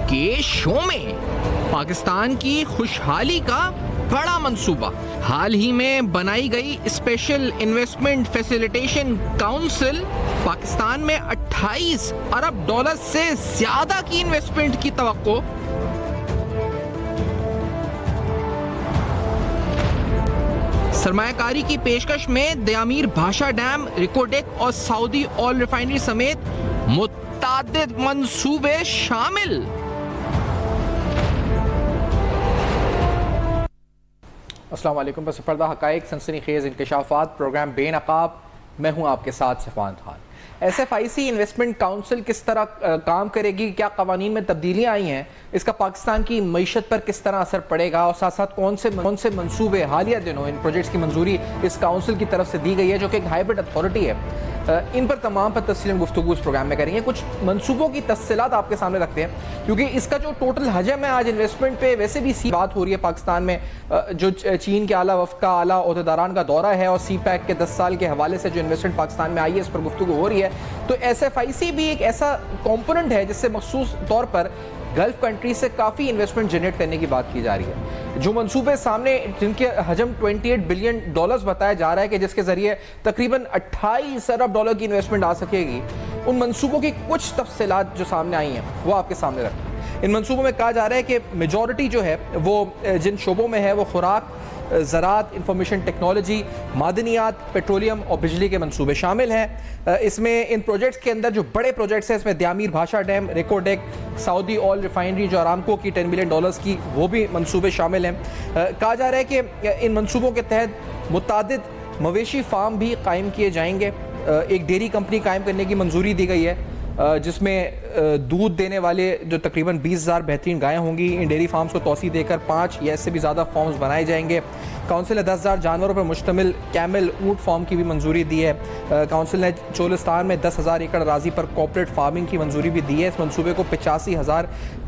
کے شو میں پاکستان کی خوشحالی کا بڑا منصوبہ. حال ہی میں بنائی گئی special investment facilitation council Pakistan میں 28 ارب ڈالر سے زیادہ کی انویسٹمنٹ کی توقع. سرمایہ کاری کی پیشکش میں دیامیر بھاشا ڈیم، ریکوڈیک اور سعودی آئل ریفائنری سمیت متعدد منصوبے شامل. السلام علیکم. بس پردہ حقائق، سنسنی خیز انکشافات، پروگرام بے نقاب. میں ہوں آپ کے ساتھ سفوان Khan. S F I C investment council کس طرح کام کرے گی، کیا قوانین میں تبدیلیاں آئی ہیں، اس کا پاکستان کی معیشت پر کس طرح اثر پڑے گا، اور ساتھ ساتھ کون سے منصوبے حالیہ دنوں ان پروجیکٹس کی منظوری اس کاؤنسل کی طرف سے دی گئی ہے جو کہ ایک ہائبرڈ اتھارٹی ہے، ان پر تمام پر تفصیل گفتگو اس پروگرام میں کریں گے. کچھ منصوبوں کی تفصیلات آپ کے سامنے رکھتے ہیں کیونکہ اس کا جو ٹوٹل حجم ہے آج انویسٹمنٹ پہ ویسے بھی بات ہو رہی ہے پاکستان میں. جو چین کے اعلیٰ وفد کا اعلیٰ عہدیداران کا دورہ ہے اور سی پیک کے 10 سال کے حوالے سے جو انویسٹمنٹ پاکستان میں آئی ہے اس پر گفتگو ہو رہی ہے. تو ایس ایف آئی سی بھی ایک ایسا کمپوننٹ ہے جس سے مخصوص طور پر گلف کنٹریز سے کافی انویسٹمنٹ جنریٹ کرنے کی بات کی جا رہی ہے. جو منصوبے سامنے جن کے حجم 28 بلین ڈالرز بتایا جا رہا ہے کہ جس کے ذریعے تقریباً 28 ارب ڈالر کی انویسٹمنٹ آ سکے گی، ان منصوبوں کی کچھ تفصیلات جو سامنے آئی ہیں وہ آپ کے سامنے رکھیں. ان منصوبوں میں کہا جا رہا ہے کہ میجورٹی جو ہے وہ جن شعبوں میں ہے وہ خوراک، زراعت، انفارمیشن ٹیکنالوجی، معدنیات، پیٹرولیم اور بجلی کے منصوبے شامل ہیں. اس میں ان پروجیکٹس کے اندر جو بڑے پروجیکٹس ہیں اس میں دیامیر بھاشا ڈیم، ریکوڈیک، سعودی آئل ریفائنری جو آرامکو کی 10 بلین ڈالرز کی، وہ بھی منصوبے شامل ہیں. کہا جا رہا ہے کہ ان منصوبوں کے تحت متعدد مویشی فارم بھی قائم کیے جائیں گے. ایک ڈیری کمپنی قائم کرنے کی منظوری دی گئی ہے جس میں دودھ دینے والے جو تقریباً 20,000 بہترین گائیں ہوں گی. ان ڈیری فارمز کو توسیع دے کر 5 یا اس سے بھی زیادہ فارمز بنائے جائیں گے. کونسل نے 10,000 جانوروں پر مشتمل کیمل اونٹ فارم کی بھی منظوری دی ہے. کونسل نے چولستان میں 10,000 ایکڑ اراضی پر کوپریٹ فارمنگ کی منظوری بھی دی ہے. اس منصوبے کو 85,000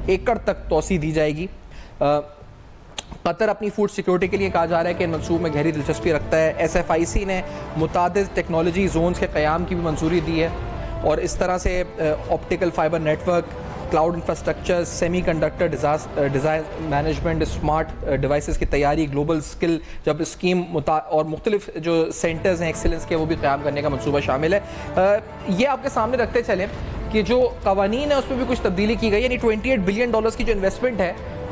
ایکڑ تک توسیع دی جائے گی. قطر اپنی فوڈ سیکیورٹی کے لیے کہا جا رہا ہے کہ ان منصوبے میں گہری دلچسپی رکھتا ہے. ایس ایف آئی سی نے متعدد ٹیکنالوجی زونز کے قیام کی بھی منظوری دی ہے اور اس طرح سے optical fibre network, cloud infrastructure, semiconductor design management, smart devices کی تیاری، گلوبل اسکل جب اسکیم اور مختلف جو سینٹرز ہیں ایکسیلنس کے وہ بھی قیام کرنے کا منصوبہ شامل ہے. یہ آپ کے سامنے رکھتے چلیں کہ جو قوانین ہیں اس میں بھی کچھ تبدیلی کی گئی. یعنی 28 بلین ڈالرز کی جو انویسٹمنٹ ہے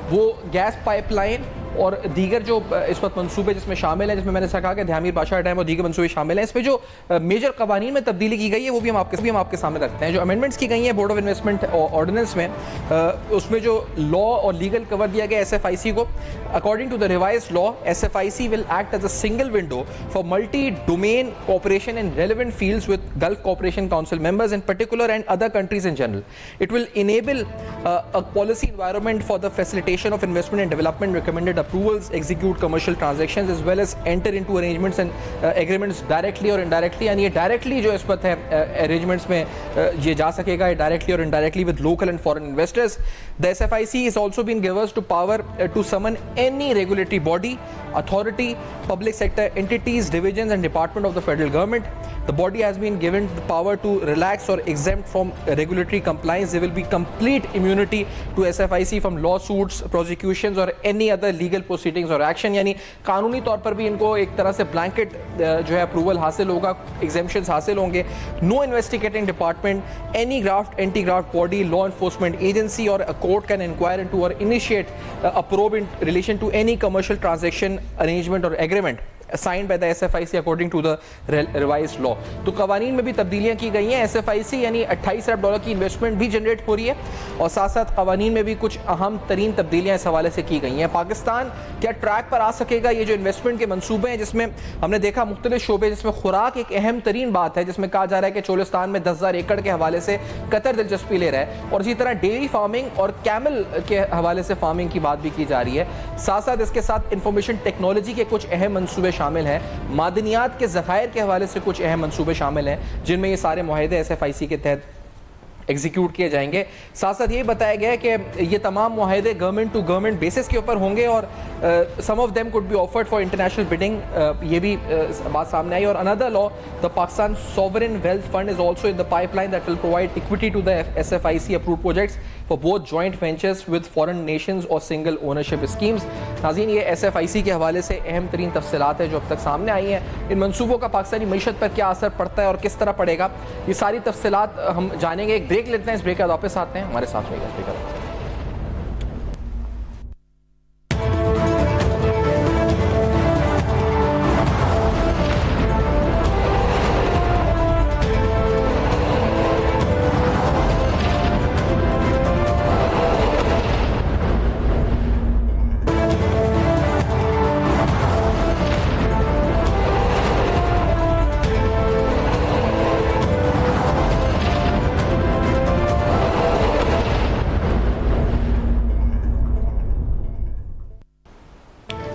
وہ گیس پائپ لائن اور دیگر جو اس وقت منصوبے جس میں شامل ہیں، جس میں میں نے کہا کہ دیامیر بھاشا ڈیم اور دیگر منصوبے شامل ہیں، اس میں جو میجر قوانین میں تبدیلی کی گئی ہے وہ بھی ہم آپ کے سامنے رکھتے ہیں. جو امینڈمنٹس کی گئی ہیں بورڈ آف انویسٹمنٹ آرڈیننس میں، اس میں جو لا اور لیگل کور دیا گیا ایس ایف آئی سی کو. According to the revised law, S F I C will act as a single window for multi domain cooperation in relevant fields with Gulf Cooperation Council members in particular and other countries in general. It will enable a policy environment for the facilitation of investment and development, recommended approvals, execute commercial transactions as well as enter into arrangements and agreements directly or indirectly. یعنی یہ directly جو اس وقت ہے arrangements میں یہ جا سکے گا directly or indirectly with local and foreign investors. The SFIC has also been given to power to summon any regulatory body, authority, public sector entities, divisions and department of the federal government. The body has been given the power to relax or exempt from regulatory compliance. There will be complete immunity to SFIC from lawsuits, prosecutions or any other legal proceedings or action. یعنی قانونی طور پر بھی ان کو ایک طرح سے blanket جو ہے اپروول حاصل ہوگا، ایگزیمپشنز حاصل ہوں گے. No investigating department, any graft, anti-graft body, law enforcement agency or a court can inquire into or initiate a probe in relation to any commercial transaction, arrangement or agreement signed by the SFIC according to the revised law. تو قوانین میں بھی تبدیلیاں کی گئی ہیں. S F I سی یعنی 28 ارب dollar کی انویسٹمنٹ بھی جنریٹ ہو رہی ہے اور ساتھ ساتھ قوانین میں بھی کچھ اہم ترین تبدیلیاں اس حوالے سے کی گئی ہیں. پاکستان کیا ٹریک پر آ سکے گا؟ یہ جو انویسٹمنٹ کے منصوبے ہیں جس میں ہم نے دیکھا مختلف شعبے، جس میں خوراک ایک اہم ترین بات ہے، جس میں کہا جا رہا ہے کہ چولستان میں 10,000 ایکڑ کے حوالے سے قطر دلچسپی لے رہا ہے اور اسی طرح ڈیری فارمنگ اور کیمل کے حوالے سے فارمنگ کی بات بھی کی جا رہی ہے. ساتھ ساتھ اس کے ساتھ انفارمیشن ٹیکنالوجی کے کچھ اہم منصوبے شامل ہیں. معدنیات کے ذخائر کے حوالے سے کچھ اہم منصوبے شامل ہیں جن میں یہ سارے معاہدے ایس ایف آئی سی کے تحت ایگزیکیوٹ کیے جائیں گے. ساتھ ساتھ یہ بتایا گیا ہے کہ یہ تمام معاہدے گورنمنٹ ٹو گورنمنٹ بیسس کے اوپر ہوں گے اور some of them could be offered for international bidding. یہ بھی بات سامنے آئی. اور اندر لا، the Pakistan sovereign wealth fund is also in the pipeline that will provide equity to the S F I C approved projects. for both joint ventures with foreign nations or single ownership schemes. ناظرین یہ SFIC کے حوالے سے اہم ترین تفصیلات ہیں جو اب تک سامنے آئی ہیں. ان منصوبوں کا پاکستانی معیشت پر کیا اثر پڑتا ہے اور کس طرح پڑے گا, یہ ساری تفصیلات ہم جانیں گے. ایک بریک لیتے ہیں, اس بریک کے بعد واپس آتے ہیں, ہمارے ساتھ رہیے گا. اس بریک کے بعد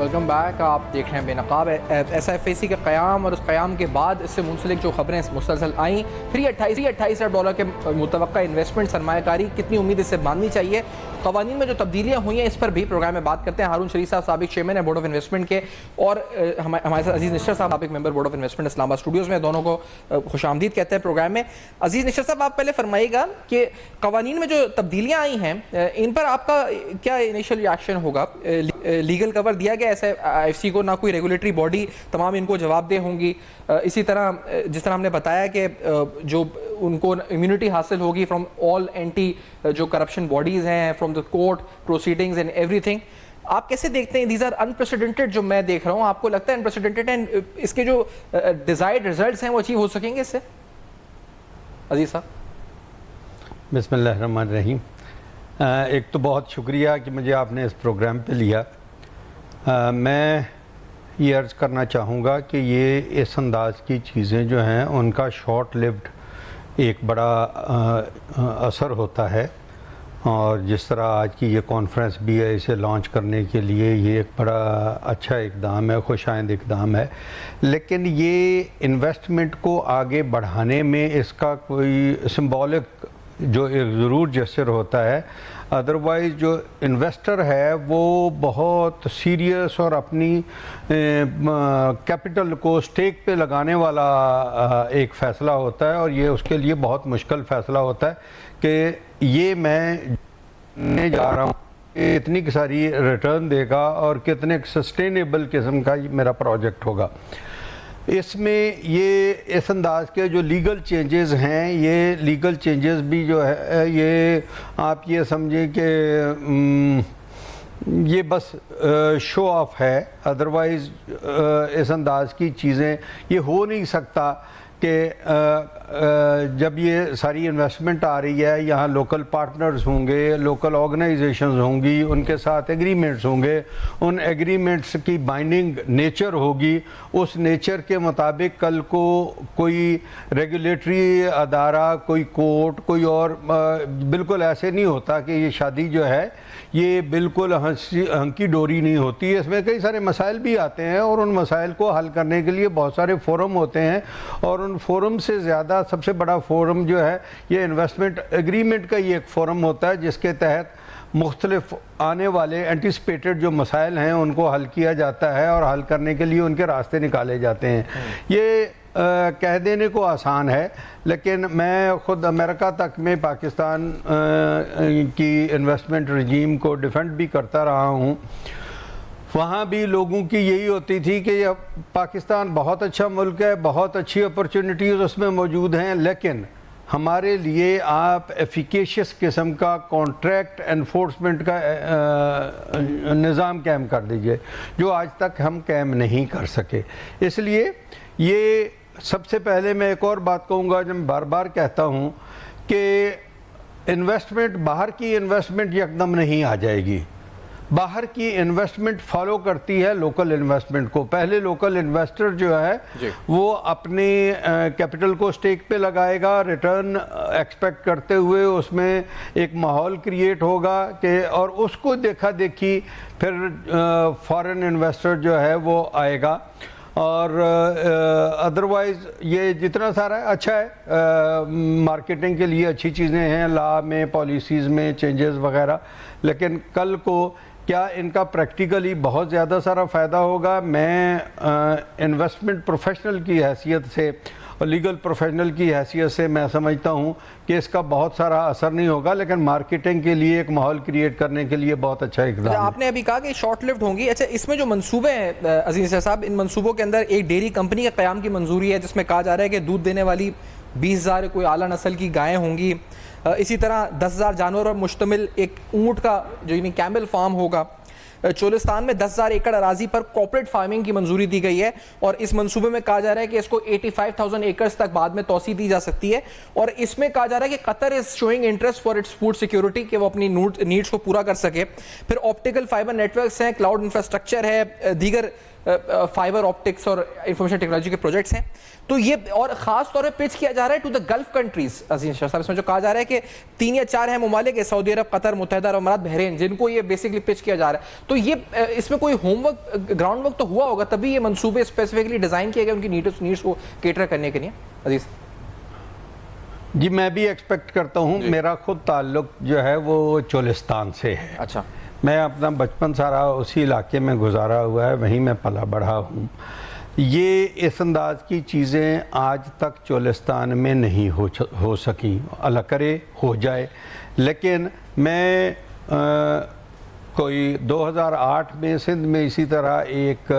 ویلکم بیک. آپ دیکھ رہے ہیں بے نقاب. SFIC کے قیام اور اس قیام کے بعد اس سے منسلک جو خبریں مسلسل آئیں, پھر 28 ارب ڈالر کے متوقع انویسٹمنٹ سرمایہ کاری, کتنی امید اس سے باندھنی چاہیے, قوانین میں جو تبدیلیاں ہوئی ہیں اس پر بھی پروگرام میں بات کرتے ہیں. ہارون شریف صاحب سابق چیئرمین ہے بورڈ آف انویسٹمنٹ کے, اور ہمارے ساتھ عزیز نشتر صاحب سابق ممبر بورڈ آف انویسٹمنٹ اسلام آباد اسٹوڈیوز میں. دونوں کو خوش آمدید کہتے ہیں پروگرام میں. عزیز نشتر صاحب, آپ پہلے فرمائیے گا کہ قوانین میں جو تبدیلیاں آئی ہیں ان پر آپ کا کیا انیشل ریاکشن ہوگا؟ لیگل کور دیا گیا SFIC کو, نہ کوئی ریگولیٹری باڈی تمام ان کو جواب دہ ہوں گی. اسی طرح جس طرح ہم نے بتایا کہ جو ان کو امیونٹی حاصل ہوگی فرام آل اینٹی جو کرپشن باڈیز ہیں, from the court proceedings and every thing. آپ کیسے دیکھتے ہیں؟ دیز آر انپریسیڈنٹڈ جو میں دیکھ رہا ہوں. آپ کو لگتا ہے انپریسیڈنٹڈ ہیں, اس کے جو ڈیزائرڈ ریزلٹس ہیں وہ اچیو ہو سکیں گے اس سے؟ عزیز صاحب بسم اللہ الرحمن الرحیم. ایک تو بہت شکریہ کہ مجھے آپ نے اس پروگرام پہ لیا. میں یہ عرض کرنا چاہوں گا کہ یہ اس انداز کی چیزیں جو ہیں ان کا شارٹ لیوڈ ایک بڑا اثر ہوتا ہے, اور جس طرح آج کی یہ کانفرنس بھی ہے, اسے لانچ کرنے کے لیے یہ ایک بڑا اچھا اقدام ہے, خوش آئند اقدام ہے. لیکن یہ انویسٹمنٹ کو آگے بڑھانے میں اس کا کوئی سمبولک جو ایک ضرور جسر ہوتا ہے. ادروائز جو انویسٹر ہے وہ بہت سیریس اور اپنی کیپٹل کو سٹیک پہ لگانے والا ایک فیصلہ ہوتا ہے, اور یہ اس کے لیے بہت مشکل فیصلہ ہوتا ہے کہ یہ میں جا رہا ہوں کہ اتنی ساری ریٹرن دے گا اور کتنے سسٹینیبل قسم کا میرا پروجیکٹ ہوگا. اس میں یہ اس انداز کے جو لیگل چینجز ہیں, یہ لیگل چینجز بھی جو ہے یہ آپ یہ سمجھیں کہ یہ بس شو آف ہے. ادروائز اس انداز کی چیزیں یہ ہو نہیں سکتا کہ جب یہ ساری انویسٹمنٹ آ رہی ہے, یہاں لوکل پارٹنرز ہوں گے, لوکل آرگنائزیشنز ہوں گی, ان کے ساتھ ایگریمنٹس ہوں گے, ان ایگریمنٹس کی بائنڈنگ نیچر ہوگی. اس نیچر کے مطابق کل کو کوئی ریگولیٹری ادارہ, کوئی کورٹ, کوئی اور, بالکل ایسے نہیں ہوتا کہ یہ شادی جو ہے یہ بالکل ہنکی ڈوری نہیں ہوتی. اس میں کئی سارے مسائل بھی آتے ہیں, اور ان مسائل کو حل کرنے کے لیے بہت سارے فورم ہوتے ہیں, اور ان فورم سے زیادہ سب سے بڑا فورم جو ہے یہ انویسٹمنٹ ایگریمنٹ کا ہی ایک فورم ہوتا ہے, جس کے تحت مختلف آنے والے اینٹیسپیٹڈ جو مسائل ہیں ان کو حل کیا جاتا ہے, اور حل کرنے کے لیے ان کے راستے نکالے جاتے ہیں. یہ کہہ دینے کو آسان ہے, لیکن میں خود امریکہ تک میں پاکستان کی انویسٹمنٹ رجیم کو ڈیفینڈ بھی کرتا رہا ہوں. وہاں بھی لوگوں کی یہی ہوتی تھی کہ پاکستان بہت اچھا ملک ہے, بہت اچھی اپرچونٹیز اس میں موجود ہیں, لیکن ہمارے لیے آپ ایفیکیشس قسم کا کانٹریکٹ انفورسمنٹ کا نظام قائم کر دیجئے, جو آج تک ہم قائم نہیں کر سکے. اس لیے یہ سب سے پہلے میں ایک اور بات کہوں گا جو میں بار بار کہتا ہوں کہ انویسٹمنٹ, باہر کی انویسٹمنٹ یکدم نہیں آ جائے گی. باہر کی انویسٹمنٹ فالو کرتی ہے لوکل انویسٹمنٹ کو. پہلے لوکل انویسٹر جو ہے وہ اپنی کیپٹل کو سٹیک پہ لگائے گا, ریٹرن ایکسپیکٹ کرتے ہوئے اس میں ایک ماحول کریٹ ہوگا کہ, اور اس کو دیکھا دیکھی پھر فارن انویسٹر جو ہے وہ آئے گا. اور ادروائز یہ جتنا سارا اچھا ہے, مارکیٹنگ کے لیے اچھی چیزیں ہیں, لا میں, پالیسیز میں چینجز وغیرہ, لیکن کل کو کیا ان کا پریکٹیکلی بہت زیادہ سارا فائدہ ہوگا؟ میں انویسٹمنٹ پروفیشنل کی حیثیت سے اور لیگل پروفیشنل کی حیثیت سے میں سمجھتا ہوں کہ اس کا بہت سارا اثر نہیں ہوگا، لیکن مارکیٹنگ کے لیے ایک ماحول کریٹ کرنے کے لیے بہت اچھا اقدام ہے۔ آپ نے ابھی کہا کہ شارٹ لیفٹ ہوں گی، اچھا اس میں جو منصوبے ہیں عزیز صاحب، ان منصوبوں کے اندر ایک ڈیری کمپنی کے قیام کی منظوری ہے جس میں کہا جا رہا ہے کہ دودھ دینے والی 20,000 کوئی اعلیٰ نسل کی گائیں ہوں گی، اسی طرح 10,000 جانوروں پر مشتمل ایک اونٹ کا جو یعنی کیمل فارم ہوگا۔ چولستان میں 10,000 ایکڑ اراضی پر کارپوریٹ فارمنگ کی منظوری دی گئی ہے، اور اس منصوبے میں کہا جا رہا ہے کہ اس کو 85,000 ایکڑز تک بعد میں توسیع دی جا سکتی ہے، اور اس میں کہا جا رہا ہے کہ Qatar is showing interest for its food security, کہ وہ اپنی نیڈز کو پورا کر سکے۔ پھر آپٹیکل فائبر نیٹ ورکس ہیں، کلاؤڈ انفراسٹرکچر ہے، دیگر فائبر آپٹکس اور انفارمیشن ٹیکنالوجی کے پروجیکٹس ہیں۔ تو یہ اور خاص طور پہ پچ کیا جا رہا ہے ٹو دا گلف کنٹریز عزیز شاہ صاحب، اس میں جو کہا جا رہا ہے کہ 3 یا 4 ہیں ممالک ہے، سعودی عرب، قطر، متحدہ عرب امارات، بحرین، جن کو یہ بیسکلی پچ کیا جا رہا ہے۔ تو یہ اس میں کوئی ہوم ورک، گراؤنڈ ورک تو ہوا ہوگا، تبھی یہ منصوبے اسپیسیفکلی ڈیزائن کیے گئے ان کی نیڈس کو کیٹر کرنے کے لیے عزیز؟ جی میں بھی ایکسپیکٹ کرتا ہوں، میرا خود تعلق جو ہے وہ چولستان سے ہے۔ اچھا، میں اپنا بچپن سارا اسی علاقے میں گزارا ہوا ہے، وہیں میں پلا بڑھا ہوں۔ یہ اس انداز کی چیزیں آج تک چولستان میں نہیں ہو سکیں، اللہ کرے ہو جائے، لیکن میں کوئی 2008 میں سندھ میں اسی طرح ایک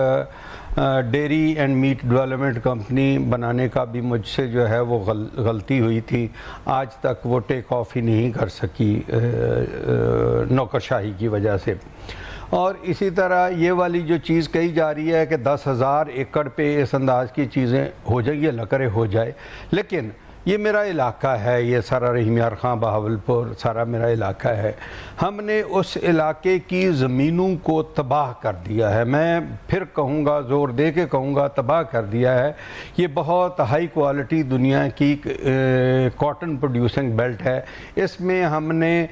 dairy and meat development company بنانے کا بھی مجھ سے جو ہے وہ غلطی ہوئی تھی، آج تک وہ ٹیک آف ہی نہیں کر سکی نوکرشاہی کی وجہ سے۔ اور اسی طرح یہ والی جو چیز کہی جا رہی ہے کہ 10,000 ایکڑ پہ اس انداز کی چیزیں ہو جائیں گی، اللہ کرے ہو جائے، لیکن یہ میرا علاقہ ہے، یہ سارا رحیم یار خان بہاولپور سارا میرا علاقہ ہے۔ ہم نے اس علاقے کی زمینوں کو تباہ کر دیا ہے، میں پھر کہوں گا، زور دے کے کہوں گا، تباہ کر دیا ہے۔ یہ بہت ہائی کوالٹی دنیا کی کاٹن پروڈیوسنگ بیلٹ ہے، اس میں ہم نے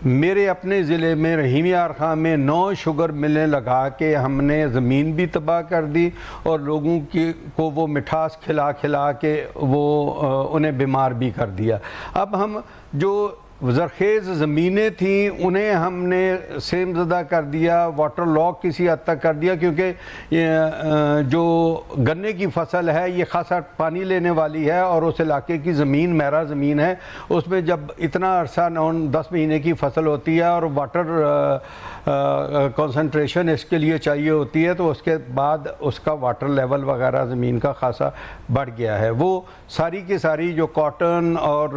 میرے اپنے ضلع میں رحیم یار خان میں 9 شوگر ملیں لگا کے ہم نے زمین بھی تباہ کر دی، اور لوگوں کو وہ مٹھاس کھلا کھلا کے وہ انہیں بیمار بھی کر دیا۔ اب ہم جو زرخیز زمینیں تھیں انہیں ہم نے سیم زدہ کر دیا، واٹر لاک کسی حد تک کر دیا، کیونکہ جو گنے کی فصل ہے یہ خاصا پانی لینے والی ہے، اور اس علاقے کی زمین میرا زمین ہے، اس میں جب اتنا عرصہ 9-10 مہینے کی فصل ہوتی ہے اور واٹر کنسنٹریشن اس کے لیے چاہیے ہوتی ہے، تو اس کے بعد اس کا واٹر لیول وغیرہ زمین کا خاصا بڑھ گیا ہے۔ وہ ساری کی ساری جو کاٹن اور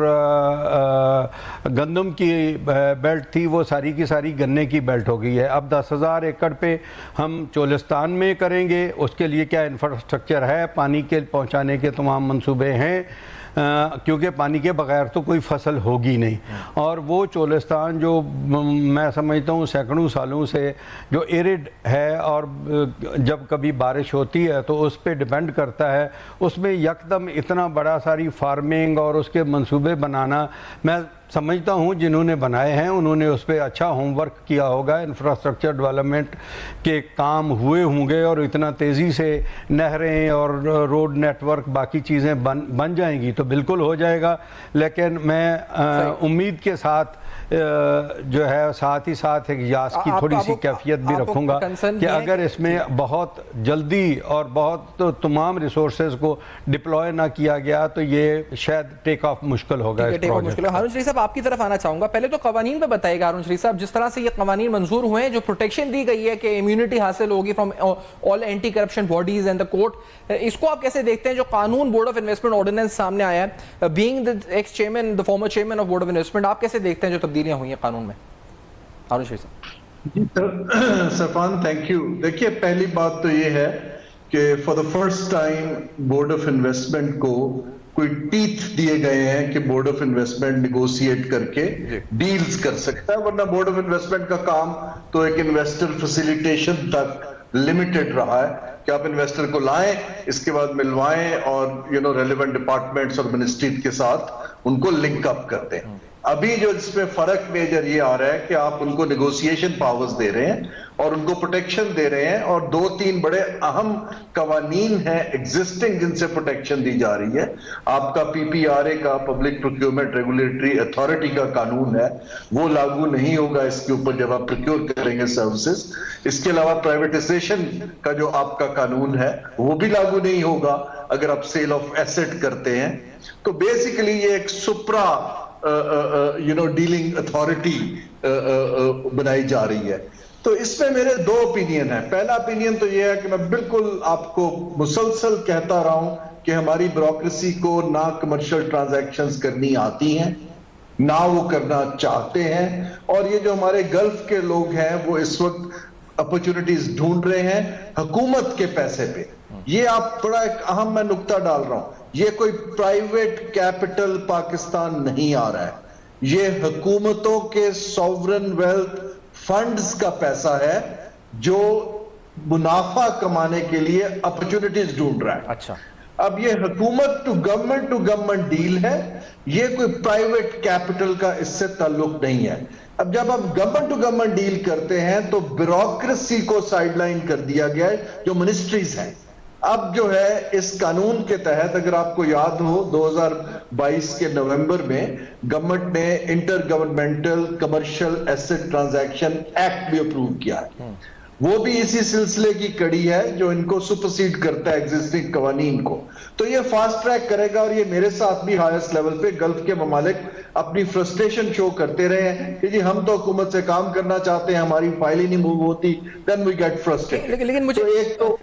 گندم کی بیلٹ تھی وہ ساری کی ساری گنے کی بیلٹ ہو گئی ہے۔ اب 10,000 ایکڑ پہ ہم چولستان میں کریں گے، اس کے لیے کیا انفراسٹرکچر ہے، پانی کے پہنچانے کے تمام منصوبے ہیں، کیونکہ پانی کے بغیر تو کوئی فصل ہوگی نہیں، اور وہ چولستان جو میں سمجھتا ہوں سینکڑوں سالوں سے جو ایرڈ ہے، اور جب کبھی بارش ہوتی ہے تو اس پہ ڈیپینڈ کرتا ہے، اس میں یکدم اتنا بڑا ساری فارمنگ اور اس کے منصوبے بنانا، میں سمجھتا ہوں جنہوں نے بنائے ہیں انہوں نے اس پہ اچھا ہوم ورک کیا ہوگا، انفراسٹرکچر ڈیولپمنٹ کے کام ہوئے ہوں گے، اور اتنا تیزی سے نہریں اور روڈ نیٹ ورک باقی چیزیں بن جائیں گی تو بالکل ہو جائے گا۔ لیکن میں امید کے ساتھ جو ہے ساتھ ہی ساتھ ایک یاس کی تھوڑی سی کیفیت بھی رکھوں گا کہ اگر اس میں بہت جلدی اور بہت تمام ریسورسز کو ڈپلوائے نہ کیا گیا تو یہ شاید ٹیک آف مشکل ہوگا۔ ہارون شریف صاحب آپ کی طرف آنا چاہوں گا، پہلے تو قوانین پہ بتائیے گا ہارون شریف صاحب، جس طرح سے یہ قوانین منظور ہوئے ہیں، جو پروٹیکشن دی گئی ہے کہ امیونٹی حاصل ہوگی from all anti corruption bodies and the court, اس کو آپ کیسے دیکھتے ہیں؟ جو قانون بورڈ آف انویسٹمنٹ آرڈیننس سامنے آیا ہے، being the ex chairman, the former chairman of Board of Investment, آپ کیسے دیکھتے ہیں جو تبدیلیاں ہوئی ہیں قانون میں؟ ہارون شریف صاحب۔ سرفان تھینک یو۔ دیکھیے پہلی بات تو یہ ہے کہ for the first time board of investment کو کوئی ٹیتھ دیے گئے ہیں کہ بورڈ آف انویسٹمنٹ نیگوشیٹ کر کے ڈیلز کر سکتا ہے، ورنہ بورڈ آف انویسٹمنٹ کا کام تو ایک انویسٹر فیسیلیٹیشن تک لمیٹڈ رہا ہے کہ آپ انویسٹر کو لائیں، اس کے بعد ملوائیں اور ریلیونٹ ڈپارٹمنٹس اور منسٹری کے ساتھ ان کو لنک اپ کرتے ہیں۔ ابھی جو اس میں فرق میجر یہ آ رہا ہے کہ آپ ان کو نیگوسیشن پاورز دے رہے ہیں اور ان کو پروٹیکشن دے رہے ہیں, اور 2-3 بڑے اہم قوانین ہیں ایگزسٹنگ جن سے پروٹیکشن دی جا رہی ہے. آپ کا PPRA کا پبلک پروکیورمنٹ ریگولیٹری اتھارٹی کا قانون ہے, وہ لاگو نہیں ہوگا اس کے اوپر جب آپ پروکیور کریں گے سروسز. اس کے علاوہ پرائیویٹائزیشن کا جو آپ کا قانون ہے وہ بھی لاگو نہیں ہوگا اگر آپ سیل آف ایسٹ کرتے ہیں. تو بیسیکلی یہ ایک سپرا ڈیلنگ اتھارٹی بنائی جا رہی ہے. تو اس میں میرے 2 اوپینین ہیں. پہلا اوپینین تو یہ ہے کہ میں بالکل آپ کو مسلسل کہتا رہا ہوں کہ ہماری بیوروکریسی کو نہ کمرشل ٹرانزیکشنز کرنی آتی ہیں, نہ وہ کرنا چاہتے ہیں, اور یہ جو ہمارے گلف کے لوگ ہیں وہ اس وقت اپرچونٹیز ڈھونڈ رہے ہیں حکومت کے پیسے پہ. یہ آپ بڑا ایک اہم میں نقطہ ڈال رہا ہوں, یہ کوئی پرائیویٹ کیپٹل پاکستان نہیں آ رہا ہے, یہ حکومتوں کے سوورن ویلتھ فنڈز کا پیسہ ہے جو منافع کمانے کے لیے اپرچونٹیز ڈھونڈ رہا ہے. اچھا, اب یہ حکومت ٹو گورنمنٹ ڈیل ہے, یہ کوئی پرائیویٹ کیپٹل کا اس سے تعلق نہیں ہے. اب جب ہم گورنمنٹ ٹو گورنمنٹ ڈیل کرتے ہیں تو بیوروکریسی کو سائیڈ لائن کر دیا گیا ہے جو منسٹریز ہیں. اب جو ہے اس قانون کے تحت اگر آپ کو یاد ہو 2022 کے نومبر میں گورنمنٹ نے intergovernmental commercial asset transaction act بھی اپروو کیا ہے. وہ بھی اسی سلسلے کی کڑی ہے جو ان کو سپرسیڈ کرتا ہے ایگزسٹنگ قوانین کو. تو یہ فاسٹ ٹریک کرے گا, اور یہ میرے ساتھ بھی ہائیسٹ لیول پہ گلف کے ممالک اپنی فرسٹریشن شو کرتے رہے ہیں کہ جی ہم تو حکومت سے کام کرنا چاہتے ہیں, ہماری فائل ہی نہیں موو ہوتی, then we get frustrated. لیکن مجھے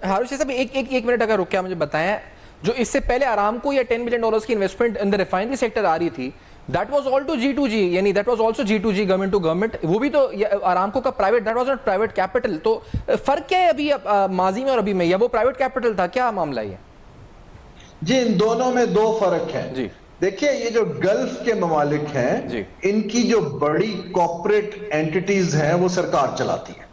ہارون شاہ صاحب ایک منٹ اگر رکیا مجھے بتائیں, جو اس سے پہلے آرامکو یا $10 بلین کی investment in the refinery sector آ رہی تھی, that was all to G2G, یعنی that was also G2G, government to government. وہ بھی تو آرامکو کا private, that was not private capital. تو فرق کیا ہے ابھی ماضی میں اور ابھی میں, یا وہ پرائیویٹ کیپٹل تھا, کیا معاملہ ہے؟ جی ان دونوں میں 2 فرق ہیں. جی دیکھیں یہ جو گلف کے ممالک ہیں ان کی جو بڑی کارپوریٹ اینٹیز ہیں وہ سرکار چلاتی ہے,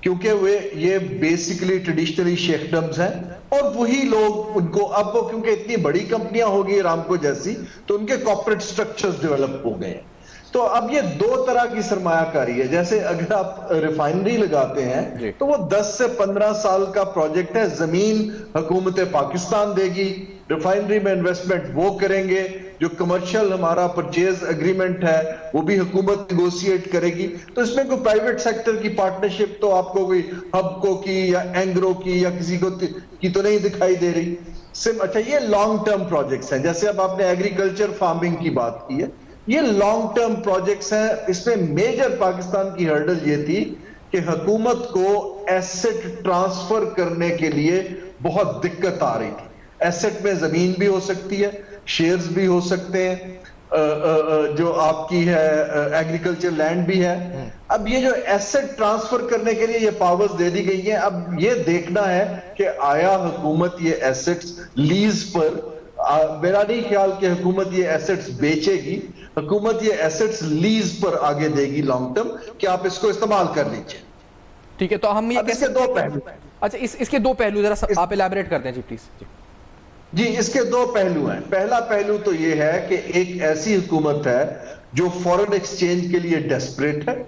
کیونکہ یہ بیسیکلی ٹریڈیشنلی شیخڈمز ہیں, اور وہی لوگ ان کو اب وہ کیونکہ اتنی بڑی کمپنیاں ہوگی آرامکو جیسی تو ان کے کارپوریٹ سٹرکچرز ڈیولپ ہو گئے ہیں. تو اب یہ 2 طرح کی سرمایہ کاری ہے. جیسے اگر آپ ریفائنری لگاتے ہیں تو وہ 10 سے 15 سال کا پروجیکٹ ہے, زمین حکومت پاکستان دے گی, ریفائنری میں انویسٹمنٹ وہ کریں گے, جو کمرشل ہمارا پرچیز اگریمنٹ ہے وہ بھی حکومت نیگوشیٹ کرے گی. تو اس میں کوئی پرائیویٹ سیکٹر کی پارٹنرشپ تو آپ کو کوئی ہبکو کی یا اینگرو کی یا کسی کو کی تو نہیں دکھائی دے رہی. اچھا یہ لانگ ٹرم پروجیکٹس ہیں, جیسے اب آپ نے ایگریکلچر فارمنگ کی بات کی ہے, یہ لانگ ٹرم پروجیکٹس ہیں. اس میں میجر پاکستان کی ہرڈل یہ تھی کہ حکومت کو ایسٹ ٹرانسفر کرنے کے لیے بہت دقت آ رہی تھی. ایسٹ میں زمین بھی ہو سکتی ہے, شیئرز بھی ہو سکتے ہیں, جو آپ کی ہے ایگریکلچر لینڈ بھی ہے. اب یہ جو ایسٹ ٹرانسفر کرنے کے لیے یہ پاورز دے دی گئی ہیں, اب یہ دیکھنا ہے کہ آیا حکومت یہ ایسٹس لیز پر, میرا نہیں خیال کہ حکومت یہ ایسٹس بیچے گی, حکومت یہ ایسٹس لیز پر آگے دے گی لانگ ٹرم کہ آپ اس کو استعمال کر لیجئے. ٹھیک ہے, تو ہم یہ اس کے 2 پہلو. اچھا اس کے 2 پہلو ذرا آپ الیبریٹ کر دیں جی پلیز. جی اس کے 2 پہلو ہیں. پہلا پہلو تو یہ ہے کہ ایک ایسی حکومت ہے جو فورن ایکسچینج کے لیے ڈیسپریٹ ہے.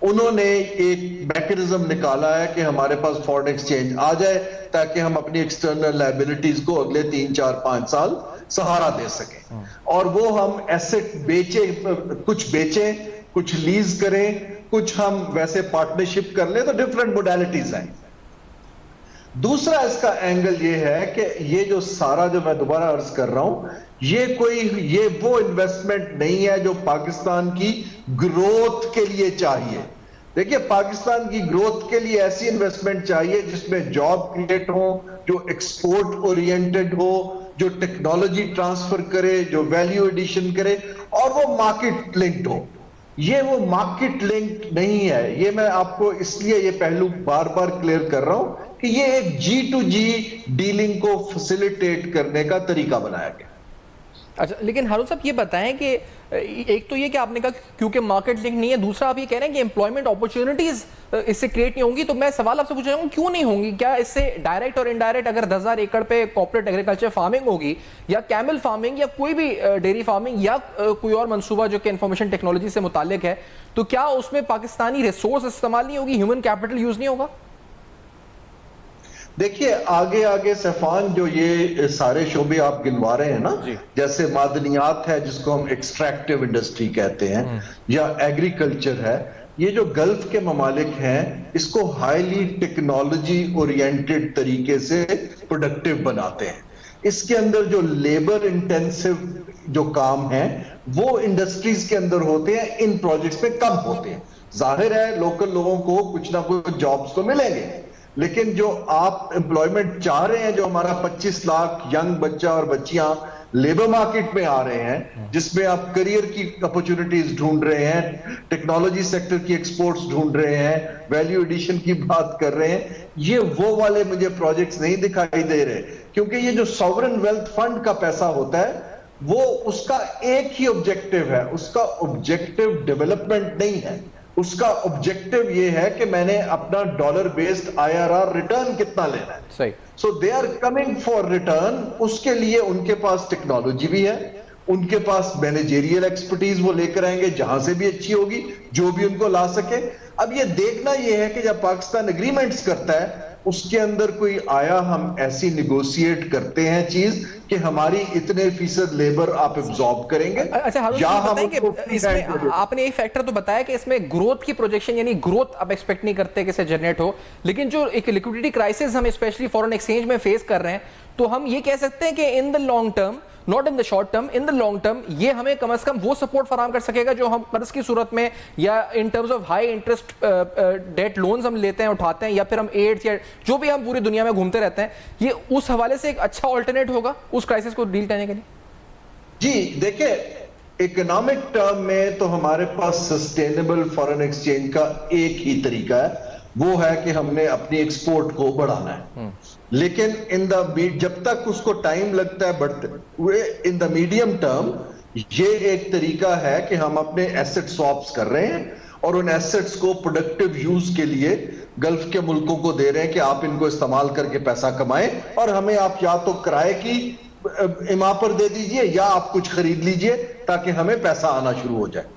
انہوں نے ایک میکینزم نکالا ہے کہ ہمارے پاس فورن ایکسچینج آ جائے تاکہ ہم اپنی ایکسٹرنل لائبلٹیز کو اگلے 3, 4, 5 سال سہارا دے سکیں, اور وہ ہم ایسٹ کچھ بیچیں, کچھ لیز کریں, کچھ ہم ویسے پارٹنرشپ کر لیں, تو ڈیفرنٹ موڈیلٹیز ہیں. دوسرا اس کا اینگل یہ ہے کہ یہ جو سارا جو میں دوبارہ عرض کر رہا ہوں, یہ وہ انویسٹمنٹ نہیں ہے جو پاکستان کی گروتھ کے لیے چاہیے. دیکھیے پاکستان کی گروتھ کے لیے ایسی انویسٹمنٹ چاہیے جس میں جاب کریٹ ہو, جو ایکسپورٹ اورینٹڈ ہو, جو ٹیکنالوجی ٹرانسفر کرے, جو ویلیو ایڈیشن کرے, اور وہ مارکیٹ لنکڈ ہو. یہ وہ مارکیٹ لنک نہیں ہے. یہ میں آپ کو اس لیے یہ پہلو بار بار کلیئر کر رہا ہوں کہ یہ ایک G2G ڈیلنگ کو فیسیلیٹیٹ کرنے کا طریقہ بنایا گیا. اچھا لیکن ہارون صاحب یہ بتائیں کہ ایک تو یہ کہ آپ نے کہا کیونکہ مارکیٹ لنک نہیں ہے, دوسرا آپ یہ کہہ رہے ہیں کہ امپلائمنٹ اپرچونٹیز اس سے کریٹ نہیں ہوں گی, تو میں سوال آپ سے پوچھ رہا ہوں کیوں نہیں ہوں گی؟ کیا اس سے ڈائریکٹ اور انڈائریکٹ اگر 10,000 ایکڑ پہ کارپوریٹ ایگریکلچر فارمنگ ہوگی یا کیمل فارمنگ یا کوئی بھی ڈیری فارمنگ یا کوئی اور منصوبہ جو کہ انفارمیشن ٹیکنالوجی سے متعلق ہے, تو کیا اس میں پاکستانی ریسورس استعمال نہیں ہوگی, ہیومن کیپٹل یوز نہیں ہوگا؟ دیکھیے آگے آگے سیفان جو یہ سارے شعبے آپ گنوا رہے ہیں نا, جیسے معدنیات ہے جس کو ہم ایکسٹریکٹیو انڈسٹری کہتے ہیں, یا ایگریکلچر ہے, یہ جو گلف کے ممالک ہیں اس کو ہائیلی ٹیکنالوجی اورینٹڈ طریقے سے پروڈکٹیو بناتے ہیں. اس کے اندر جو لیبر انٹینسو جو کام ہیں وہ انڈسٹریز کے اندر ہوتے ہیں, ان پروجیکٹس میں کم ہوتے ہیں. ظاہر ہے لوکل لوگوں کو کچھ نہ کچھ جابز تو ملیں گے, لیکن جو آپ امپلائمنٹ چاہ رہے ہیں, جو ہمارا 25 لاکھ ینگ بچہ اور بچیاں لیبر مارکیٹ میں آ رہے ہیں, جس میں آپ کریئر کی اپرچونٹیز ڈھونڈ رہے ہیں, ٹیکنالوجی سیکٹر کی ایکسپورٹس ڈھونڈ رہے ہیں, ویلیو ایڈیشن کی بات کر رہے ہیں, یہ وہ والے مجھے پروجیکٹس نہیں دکھائی دے رہے. کیونکہ یہ جو ساورن ویلتھ فنڈ کا پیسہ ہوتا ہے وہ اس کا ایک ہی آبجیکٹو ہے, اس کا آبجیکٹو ڈیولپمنٹ نہیں ہے, اس کا آبجیکٹو یہ ہے کہ میں نے اپنا ڈالر بیسڈ IRR ریٹرن کتنا لینا ہے. صحیح. So they are coming for return. اس کے لیے ان کے پاس ٹیکنالوجی بھی ہے, ان کے پاس مینیجریل ایکسپرٹیز وہ لے کر آئیں گے جہاں سے بھی اچھی ہوگی, جو بھی ان کو لا سکے. اب یہ دیکھنا یہ ہے کہ جب پاکستان اگریمنٹس کرتا ہے اس کے اندر کوئی آیا ہم ایسی نیگوشیٹ کرتے ہیں چیز کہ ہماری اتنے فیصد لیبر آپ ابزارب کریں گے. اچھا یا ہم اس میں آپ نے ایک فیکٹر تو بتایا کہ اس میں گروتھ کی پروجیکشن یعنی گروتھ اب ایکسپیکٹ نہیں کرتے کہ اسے جنریٹ ہو, لیکن جو ایک لیکوڈیٹی کرائسس ہم اسپیشلی فورن ایکسچینج میں فیس کر رہے ہیں, تو ہم یہ کہہ سکتے ہیں کہ in the long term, not in the short term, in the long term یہ ہمیں کم از کم وہ سپورٹ فراہم کر سکے گا جو ہم قرض کی صورت میں یا in terms of high interest debt loans ہم لیتے ہیں, اٹھاتے ہیں, یا پھر ہم ایڈز یا جو بھی ہم پوری دنیا میں گھومتے رہتے ہیں, یہ اس حوالے سے ایک اچھا آلٹرنیٹ ہوگا اس کرائسس کو ڈیل کرنے کے لیے. جی دیکھیں اکنامک ٹرم میں تو ہمارے پاس سسٹینیبل فارن ایکسچینج کا ایک ہی طریقہ ہے, وہ ہے کہ ہم نے اپنی ایکسپورٹ کو بڑھانا ہے. لیکن جب تک اس کو ٹائم لگتا ہے بڑھتے ہوئے, ان دا میڈیم ٹرم یہ ایک طریقہ ہے کہ ہم اپنے ایسٹ سواپس کر رہے ہیں اور ان ایسٹس کو پروڈکٹیو یوز کے لیے گلف کے ملکوں کو دے رہے ہیں کہ آپ ان کو استعمال کر کے پیسہ کمائیں, اور ہمیں آپ یا تو کرائے کی اما پر دے دیجئے یا آپ کچھ خرید لیجئے تاکہ ہمیں پیسہ آنا شروع ہو جائے.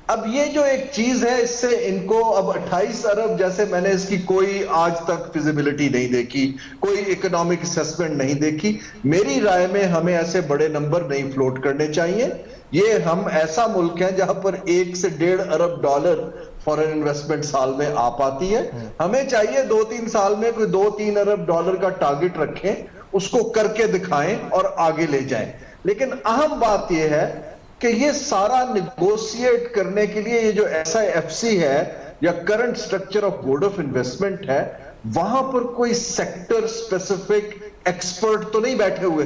اب یہ جو ایک چیز ہے اس سے ان کو اب 28 ارب جیسے میں نے اس کی کوئی آج تک فیزیبلٹی نہیں دیکھی, کوئی اکنامک اسیسمنٹ نہیں دیکھی. میری رائے میں ہمیں ایسے بڑے نمبر نہیں فلوٹ کرنے چاہیے. یہ ہم ایسا ملک ہیں جہاں پر 1 سے 1.5 ارب ڈالر فورن انویسٹمنٹ سال میں آ پاتی ہے. ہمیں چاہیے 2-3 سال میں کوئی 2-3 ارب ڈالر کا ٹارگٹ رکھیں, اس کو کر کے دکھائیں اور آگے لے جائیں. لیکن اہم بات یہ ہے کہ یہ سارا نیگوشیٹ کرنے کے لیے یہ جو SIFC ہے یا current structure of Board of investment ہے, وہاں پر کوئی سیکٹر سپیسیفک ایکسپرٹ تو نہیں بیٹھے ہوئے.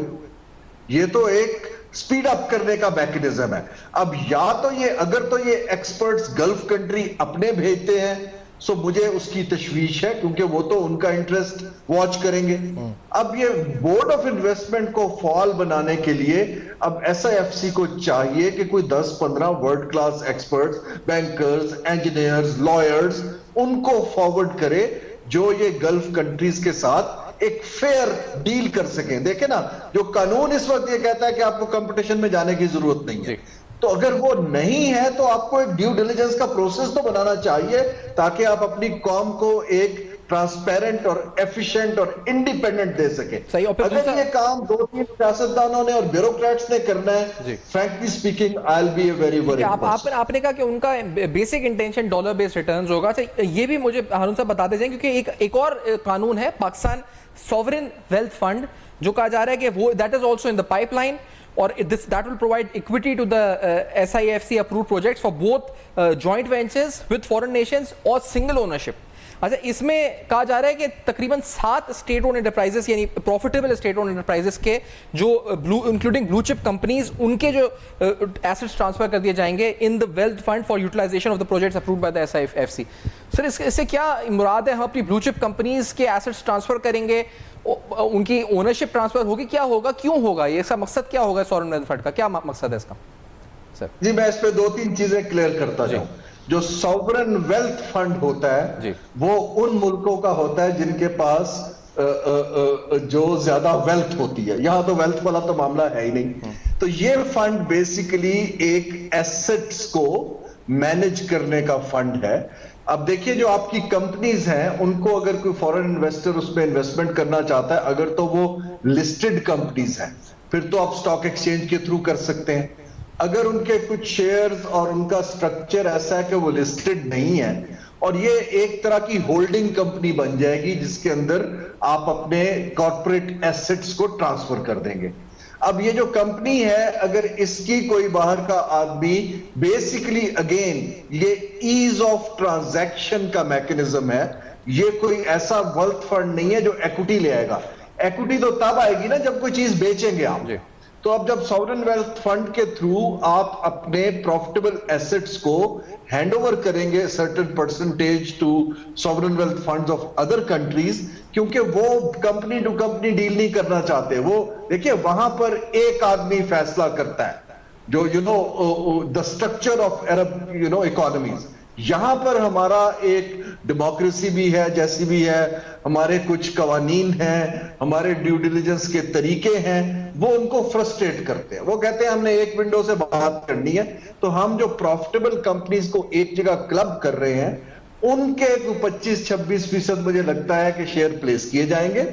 یہ تو ایک سپیڈ اپ کرنے کا میکنزم ہے. اب یا تو یہ اگر تو یہ ایکسپرٹس گلف کنٹری اپنے بھیجتے ہیں سو مجھے اس کی تشویش ہے کیونکہ وہ تو ان کا انٹرسٹ واچ کریں گے. اب یہ بورڈ آف انویسٹمنٹ کو فعال بنانے کے لیے اب SIFC کو چاہیے کہ کوئی 10-15 world class experts, bankers, engineers, lawyers ان کو فارورڈ کرے جو یہ گلف کنٹریز کے ساتھ ایک فیئر ڈیل کر سکیں. دیکھیں نا جو قانون اس وقت یہ کہتا ہے کہ آپ کو کمپٹیشن میں جانے کی ضرورت نہیں ہے, تو اگر وہ نہیں ہے تو آپ کو ایک ڈیو ڈیلیجنس کا پروسیس تو بنانا چاہیے تاکہ آپ اپنی قوم کو ایک ٹرانسپیرنٹ اور ایفیشنٹ اور انڈیپینڈنٹ دے سکیں. اگر یہ کام 2-3 سیاستدانوں نے اور بیوروکریٹس نے کرنا ہے, frankly speaking I will be a very very. آپ نے کہا کہ ان کا basic intention dollar base returns ہوگا. یہ بھی مجھے ہارون صاحب بتا دے جائیں کیونکہ ایک اور قانون ہے پاکستان سوورن ویلتھ فنڈ جو کہا جا رہا ہے کہ وہ that is also in the pipe line, or that will provide equity to the SIFC approved projects for both joint ventures with foreign nations or single ownership. اچھا اس میں کہا جا رہا ہے کہ تقریباً 7 اسٹیٹ اونڈ انٹرپرائزز یعنی پروفیٹیبل اسٹیٹ اونڈ انٹرپرائزز کے جو انکلوڈنگ بلو چپ کمپنیز ان کے جو ایسٹس ٹرانسفر کر دیے جائیں گے in the wealth fund for utilisation of the projects approved by the S I F C. Sir اس سے کیا مراد ہے؟ ہم اپنی بلو چپ کمپنیز کے ایسٹس ٹرانسفر کریں گے, ان کی اونرشپ ٹرانسفر ہوگی, کیا ہوگا, کیوں ہوگا, یہ اس کا مقصد کیا ہوگا سورن ویلتھ فنڈ کا, کیا مقصد ہے اس کا؟ سر جی میں اس پہ 2-3 چیزیں کلیئر کرتا جاؤں. جو سوورن ویلتھ فنڈ ہوتا ہے وہ ان ملکوں کا ہوتا ہے جن کے پاس جو زیادہ ویلتھ ہوتی ہے. یہاں تو ویلتھ والا تو معاملہ ہے ہی نہیں. تو یہ فنڈ بیسیکلی ایک ایسٹس کو مینج کرنے کا فنڈ ہے. اب دیکھیے جو آپ کی کمپنیز ہیں ان کو اگر کوئی فورن انویسٹر اس میں انویسٹمنٹ کرنا چاہتا ہے, اگر تو وہ لسٹڈ کمپنیز ہیں پھر تو آپ سٹاک ایکسچینج کے تھرو کر سکتے ہیں. اگر ان کے کچھ شیئرز اور ان کا سٹرکچر ایسا ہے کہ وہ لسٹڈ نہیں ہے اور یہ ایک طرح کی ہولڈنگ کمپنی بن جائے گی جس کے اندر آپ اپنے کارپوریٹ ایسٹس کو ٹرانسفر کر دیں گے. اب یہ جو کمپنی ہے اگر اس کی کوئی باہر کا آدمی بیسیکلی اگین یہ ایز آف ٹرانزیکشن کا میکنزم ہے, یہ کوئی ایسا ویلتھ فنڈ نہیں ہے جو ایکوٹی لے آئے گا. ایکوٹی تو تب آئے گی نا جب کوئی چیز بیچیں گے آپ. تو اب جب سورن ویلتھ فنڈ کے تھرو آپ اپنے پروفیٹیبل ایسٹس کو ہینڈ اوور کریں گے certain percentage to sovereign wealth funds of other countries, کیونکہ وہ کمپنی ٹو کمپنی ڈیل نہیں کرنا چاہتے. وہ دیکھیے وہاں پر ایک آدمی فیصلہ کرتا ہے جو the structure of Arab economies. یہاں پر ہمارا ایک ڈیموکریسی بھی ہے جیسی بھی ہے, ہمارے کچھ قوانین ہیں, ہمارے ڈیو ڈیلیجنس کے طریقے ہیں, وہ ان کو فرسٹریٹ کرتے ہیں. وہ کہتے ہیں ہم نے ایک ونڈو سے بات کرنی ہے, تو ہم جو پروفیٹیبل کمپنیز کو ایک جگہ کلب کر رہے ہیں ان کے 25-26% مجھے لگتا ہے کہ شیئر پلیس کیے جائیں گے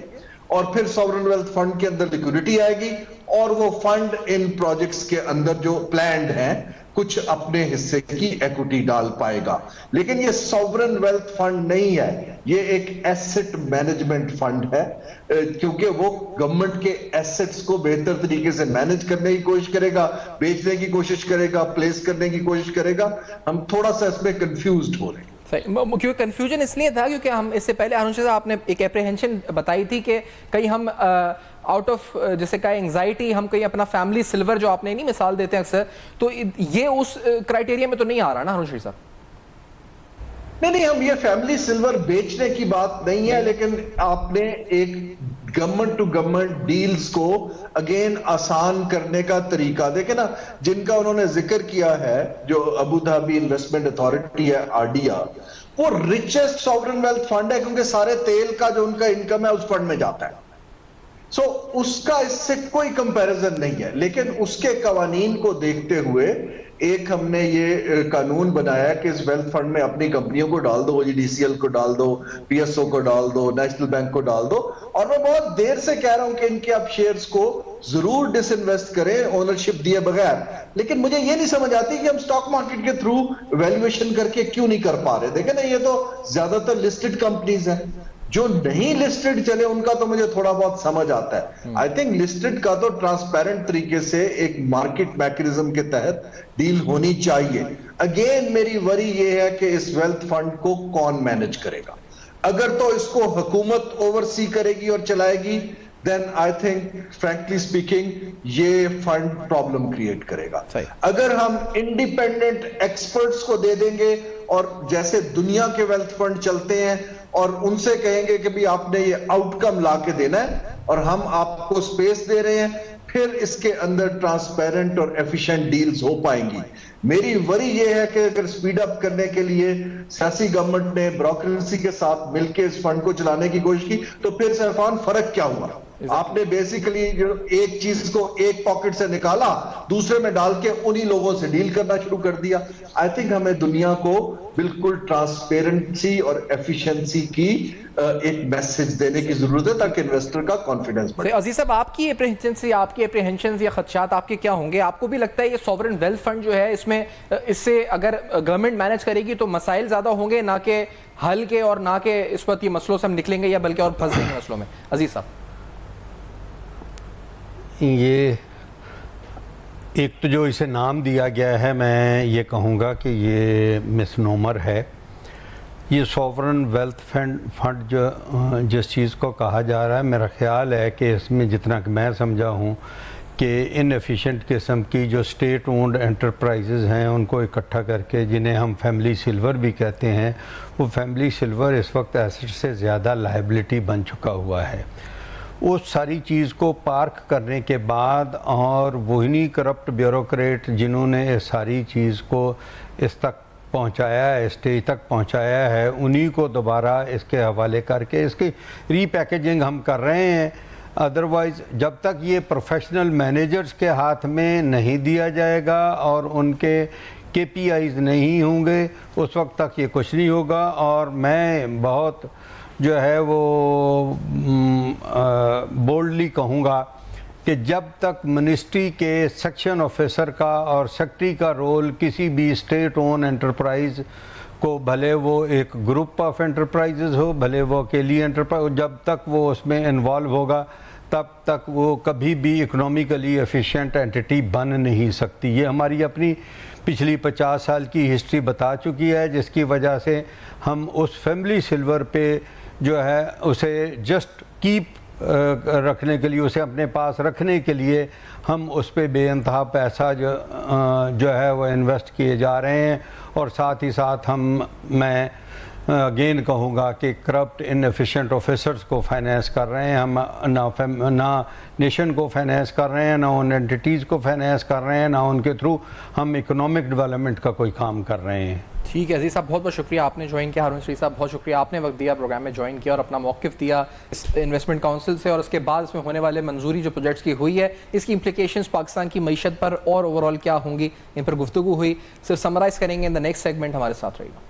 اور پھر سورن ویلتھ فنڈ کے اندر لیکوڈیٹی آئے گی اور وہ فنڈ ان پروجیکٹس کے اندر جو پلانڈ ہیں کچھ اپنے حصے کی ایکوٹی ڈال پائے گا. لیکن یہ سوورن ویلتھ فنڈ نہیں ہے, یہ ایک ایسٹ مینجمنٹ فنڈ ہے, کیونکہ وہ گورنمنٹ کے ایسٹس کو بہتر طریقے سے مینج کرنے کی کوشش کرے گا, بیچنے کی کوشش کرے گا, پلیس کرنے کی کوشش کرے گا. ہم تھوڑا سا اس میں کنفیوزڈ ہو رہے ہیں. کیونکہ کنفیوژن اس لیے تھا کیونکہ ہم اس سے پہلے ہارون شاہ صاحب آپ نے ایک اپریہنشن بتائی تھی کہ کہیں ہم آؤٹ آف جیسے کہا انگزائٹی ہم کہیں اپنا فیملی سلور جو آپ نے نہیں مثال دیتے ہیں اکثر, تو یہ اس کرائٹیریا میں تو نہیں آ رہا نا ہارون شاہ صاحب؟ نہیں ہم یہ فیملی سلور بیچنے کی بات نہیں ہے, لیکن آپ نے ایک گورنمنٹ ٹو گورنمنٹ ڈیلز کو اگین آسان کرنے کا طریقہ دیکھیں نا, جن کا انہوں نے ذکر کیا ہے جو ابو دھابی انویسٹمنٹ اتھارٹی ہے آرڈیا, وہ ریچسٹ سوورن ویلتھ فنڈ ہے کیونکہ سارے تیل کا جو ان کا انکم ہے اس فنڈ میں جاتا ہے. سو اس کا اس سے کوئی کمپیریزن نہیں ہے. لیکن اس کے قوانین کو دیکھتے ہوئے ایک ہم نے یہ قانون بنایا کہ اس ویلتھ فنڈ میں اپنی کمپنیوں کو ڈال دو, جی ڈی سی ایل کو ڈال دو, پی ایس او کو ڈال دو, نیشنل بینک کو ڈال دو. اور میں بہت دیر سے کہہ رہا ہوں کہ ان کے آپ شیئرز کو ضرور ڈس انویسٹ کریں اونرشپ دیے بغیر, لیکن مجھے یہ نہیں سمجھ آتی کہ ہم سٹاک مارکیٹ کے تھرو ویلیویشن کر کے کیوں نہیں کر پا رہے. دیکھیں نا یہ تو زیادہ تر لسٹڈ کمپنیز ہیں, جو نہیں لسٹڈ چلے ان کا تو مجھے تھوڑا بہت سمجھ آتا ہے. آئی تھنک لسٹڈ کا تو ٹرانسپیرنٹ طریقے سے ایک مارکیٹ میکنزم کے تحت ڈیل ہونی چاہیے. اگین میری وری یہ ہے کہ اس ویلتھ فنڈ کو کون مینج کرے گا. اگر تو اس کو حکومت اوورسی کرے گی اور چلائے گی, then I think frankly speaking یہ فنڈ پرابلم کریٹ کرے گا. اگر ہم انڈیپینڈنٹ ایکسپرٹس کو دے دیں گے اور جیسے دنیا کے ویلتھ فنڈ چلتے ہیں اور ان سے کہیں گے کہ بھی آپ نے یہ آؤٹ کم لا کے دینا ہے اور ہم آپ کو سپیس دے رہے ہیں, پھر اس کے اندر ٹرانسپیرنٹ اور ایفیشنٹ ڈیلز ہو پائیں گی. میری وری یہ ہے کہ اگر سپیڈ اپ کرنے کے لیے سیاسی گورنمنٹ نے بیوروکریسی کے ساتھ مل کے اس فنڈ کو چلانے کی کوشش کی تو پھر سرفان فرق کیا ہوا؟ آپ نے بیسیکلی ایک چیز کو ایک پاکٹ سے نکالا دوسرے میں ڈال کے انہی لوگوں سے ڈیل کرنا شروع کر دیا. آئی تھنک ہمیں دنیا کو بالکل ٹرانسپیرنسی اور ایفیشنسی کی ایک میسج دینے کی ضرورت ہے تاکہ انویسٹر کا کانفیڈنس بڑھے. عزیز صاحب آپ کی اپریہنشنز یا خدشات آپ کے کیا ہوں گے؟ آپ کو بھی لگتا ہے یہ سوورن ویلتھ فنڈ جو ہے اس سے اگر گورنمنٹ مینج کرے گی تو مسائل زیادہ ہوں گے, نہ کہ حل کے, اور نہ کہ اس وقت یہ مسئلوں سے ہم نکلیں گے یا بلکہ اور پھنس جائیں گے مسئلوں میں؟ عزیز صاحب یہ ایک تو جو اسے نام دیا گیا ہے میں یہ کہوں گا کہ یہ مسنومر ہے. یہ سوورن ویلتھ فنڈ جو جس چیز کو کہا جا رہا ہے، میرا خیال ہے کہ اس میں جتنا کہ میں سمجھا ہوں کہ ان ایفیشینٹ قسم کی جو اسٹیٹ اونڈ انٹرپرائزز ہیں ان کو اکٹھا کر کے، جنہیں ہم فیملی سلور بھی کہتے ہیں، وہ فیملی سلور اس وقت ایسٹ سے زیادہ لائبلٹی بن چکا ہوا ہے۔ اس ساری چیز کو پارک کرنے کے بعد، اور وہی کرپٹ بیوروکریٹ جنہوں نے اس ساری چیز کو اس تک پہنچایا ہے، اسٹیج تک پہنچایا ہے، انہی کو دوبارہ اس کے حوالے کر کے اس کی ری پیکیجنگ ہم کر رہے ہیں۔ ادروائز جب تک یہ پروفیشنل مینیجرز کے ہاتھ میں نہیں دیا جائے گا اور ان کے KPIs نہیں ہوں گے، اس وقت تک یہ کچھ نہیں ہوگا۔ اور میں بہت جو ہے وہ بولڈلی کہوں گا کہ جب تک منسٹری کے سیکشن آفیسر کا اور سیکٹری کا رول کسی بھی اسٹیٹ اون انٹرپرائز کو، بھلے وہ ایک گروپ آف انٹرپرائزز ہو، بھلے وہ اکیلی انٹرپرائز، جب تک وہ اس میں انوالو ہوگا تب تک وہ کبھی بھی اکنامیکلی ایفیشینٹ اینٹی بن نہیں سکتی۔ یہ ہماری اپنی پچھلی 50 سال کی ہسٹری بتا چکی ہے، جس کی وجہ سے ہم اس فیملی سلور پہ جو ہے اسے جسٹ کیپ رکھنے کے لیے، اسے اپنے پاس رکھنے کے لیے ہم اس پہ بے انتہا پیسہ جو ہے وہ انویسٹ کیے جا رہے ہیں۔ اور ساتھ ہی ساتھ میں اگین کہوں گا کہ کرپٹ ان ایفیشینٹ آفیسرز کو فائنینس کر رہے ہیں ہم، نہ نیشن کو فائنینس کر رہے ہیں، نہ ان اینٹیز کو فائنینس کر رہے ہیں، نہ ان کے تھرو ہم اکنامک ڈیولپمنٹ کا کوئی کام کر رہے ہیں۔ ٹھیک ہے عزیز صاحب، بہت بہت شکریہ آپ نے جوائن کیا۔ ہارون شریف صاحب بہت شکریہ، آپ نے وقت دیا، پروگرام میں جوائن کیا اور اپنا موقف دیا اس انویسٹمنٹ کاؤنسل سے، اور اس کے بعد اس میں ہونے والے منظوری جو پروجیکٹس کی ہوئی ہے، اس کی امپلیکیشنز پاکستان کی معیشت پر اور اوور آل کیا ہوں گی، ان پر گفتگو ہوئی۔ صرف سمرائز کریں گے ان دا نیکسٹ سیگمنٹ، ہمارے ساتھ رہے گا۔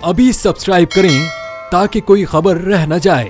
ابھی سبسکرائب کریں تاکہ کوئی خبر رہ نہ جائے۔